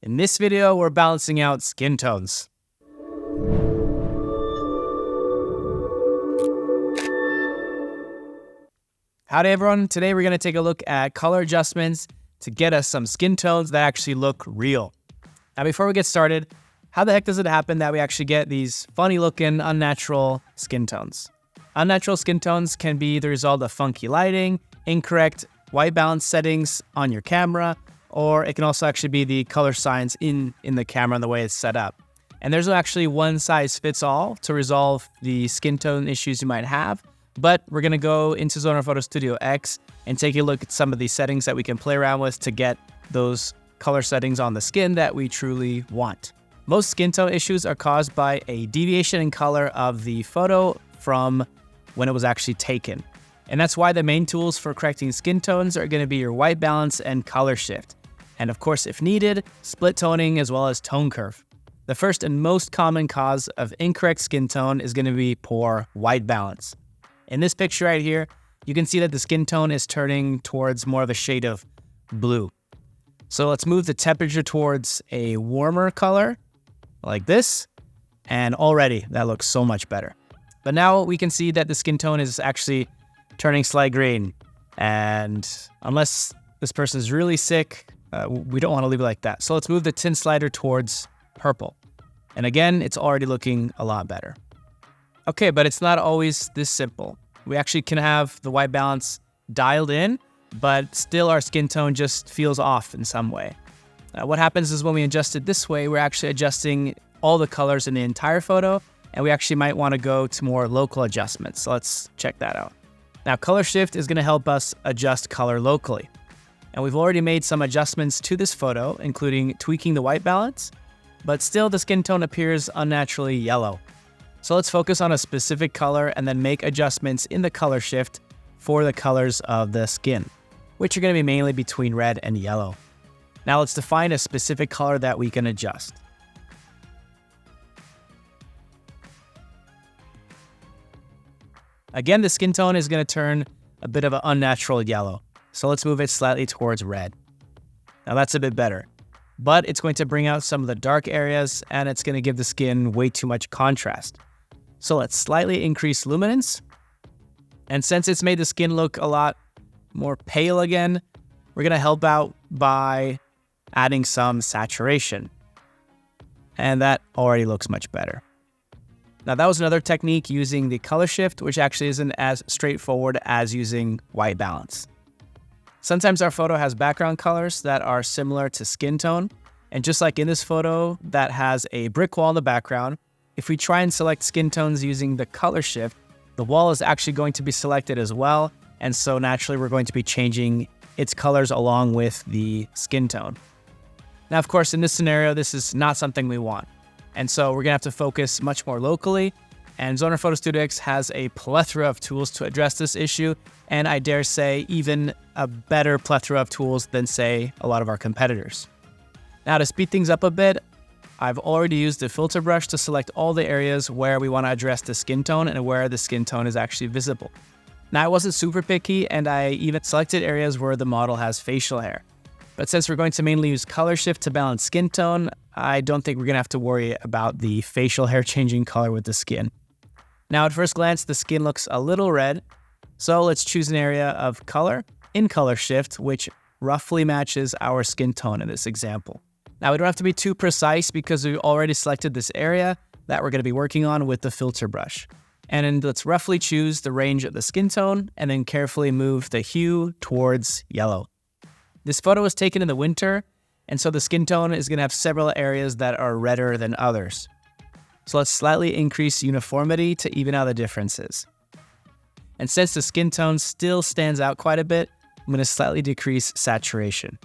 In this video, we're balancing out skin tones. Howdy everyone, today we're going to take a look at color adjustments to get us some skin tones that actually look real. Now before we get started, how the heck does it happen that we actually get these funny looking unnatural skin tones? Unnatural skin tones can be the result of funky lighting, incorrect white balance settings on your camera, or it can also actually be the color science in the camera and the way it's set up. And there's actually one size fits all to resolve the skin tone issues you might have, but we're gonna go into Zoner Photo Studio X and take a look at some of the settings that we can play around with to get those color settings on the skin that we truly want. Most skin tone issues are caused by a deviation in color of the photo from when it was actually taken. And that's why the main tools for correcting skin tones are gonna be your white balance and color shift. And of course, if needed, split toning as well as tone curve. The first and most common cause of incorrect skin tone is gonna be poor white balance. In this picture right here, you can see that the skin tone is turning towards more of a shade of blue. So let's move the temperature towards a warmer color, like this, and already that looks so much better. But now we can see that the skin tone is actually turning slight green. And unless this person is really sick, we don't want to leave it like that. So let's move the tint slider towards purple. And again, it's already looking a lot better. Okay, but it's not always this simple. We actually can have the white balance dialed in, but still our skin tone just feels off in some way. What happens is when we adjust it this way, we're actually adjusting all the colors in the entire photo, and we actually might want to go to more local adjustments. So let's check that out. Now, color shift is going to help us adjust color locally. And we've already made some adjustments to this photo, including tweaking the white balance, but still the skin tone appears unnaturally yellow. So let's focus on a specific color and then make adjustments in the color shift for the colors of the skin, which are going to be mainly between red and yellow. Now let's define a specific color that we can adjust. Again, the skin tone is going to turn a bit of an unnatural yellow. So let's move it slightly towards red. Now that's a bit better, but it's going to bring out some of the dark areas and it's going to give the skin way too much contrast. So let's slightly increase luminance. And since it's made the skin look a lot more pale again, we're going to help out by adding some saturation. And that already looks much better. Now that was another technique using the color shift, which actually isn't as straightforward as using white balance. Sometimes our photo has background colors that are similar to skin tone. And just like in this photo that has a brick wall in the background, if we try and select skin tones using the color shift, the wall is actually going to be selected as well. And so naturally we're going to be changing its colors along with the skin tone. Now, of course, in this scenario, this is not something we want. And so we're gonna have to focus much more locally. And Zoner Photo Studio X has a plethora of tools to address this issue. And I dare say even a better plethora of tools than, say, a lot of our competitors. Now to speed things up a bit, I've already used the filter brush to select all the areas where we want to address the skin tone and where the skin tone is actually visible. Now I wasn't super picky and I even selected areas where the model has facial hair. But since we're going to mainly use color shift to balance skin tone, I don't think we're going to have to worry about the facial hair changing color with the skin. Now at first glance, the skin looks a little red. So let's choose an area of color in color shift, which roughly matches our skin tone in this example. Now we don't have to be too precise because we already selected this area that we're going to be working on with the filter brush. And then let's roughly choose the range of the skin tone and then carefully move the hue towards yellow. This photo was taken in the winter, and so the skin tone is going to have several areas that are redder than others. So let's slightly increase uniformity to even out the differences. And since the skin tone still stands out quite a bit, I'm going to slightly decrease saturation.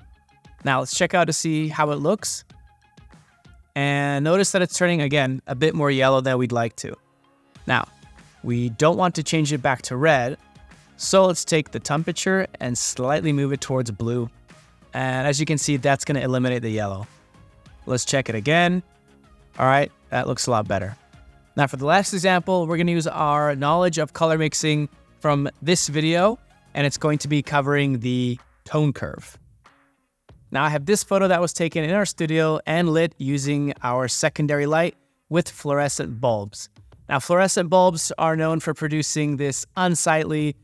Now let's check out to see how it looks. And notice that it's turning, again, a bit more yellow than we'd like to. Now, we don't want to change it back to red. So let's take the temperature and slightly move it towards blue. And as you can see, that's going to eliminate the yellow. Let's check it again. All right, that looks a lot better. Now for the last example, we're going to use our knowledge of color mixing from this video, and it's going to be covering the tone curve. Now I have this photo that was taken in our studio and lit using our secondary light with fluorescent bulbs. Now fluorescent bulbs are known for producing this unsightly,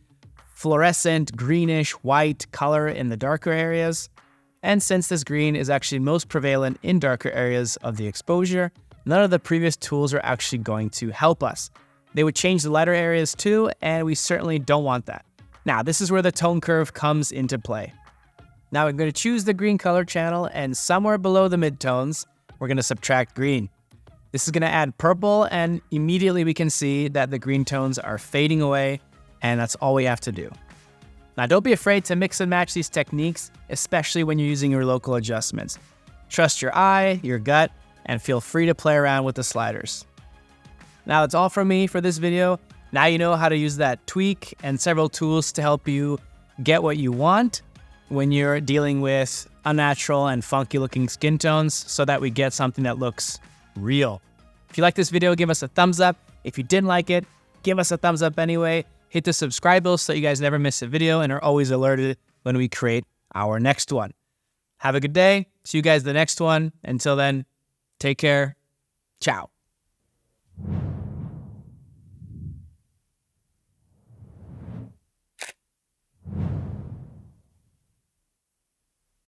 fluorescent, greenish, white color in the darker areas. And since this green is actually most prevalent in darker areas of the exposure, none of the previous tools are actually going to help us. They would change the lighter areas too, and we certainly don't want that. Now, this is where the tone curve comes into play. Now I'm going to choose the green color channel, and somewhere below the midtones, we're going to subtract green. This is going to add purple, and immediately we can see that the green tones are fading away, and that's all we have to do. Now, don't be afraid to mix and match these techniques, especially when you're using your local adjustments. Trust your eye, your gut, and feel free to play around with the sliders. Now, that's all from me for this video. Now you know how to use that tweak and several tools to help you get what you want when you're dealing with unnatural and funky looking skin tones so that we get something that looks real. If you like this video, give us a thumbs up. If you didn't like it, give us a thumbs up anyway. Hit the subscribe bell so you guys never miss a video and are always alerted when we create our next one. Have a good day. See you guys the next one. Until then, take care. Ciao.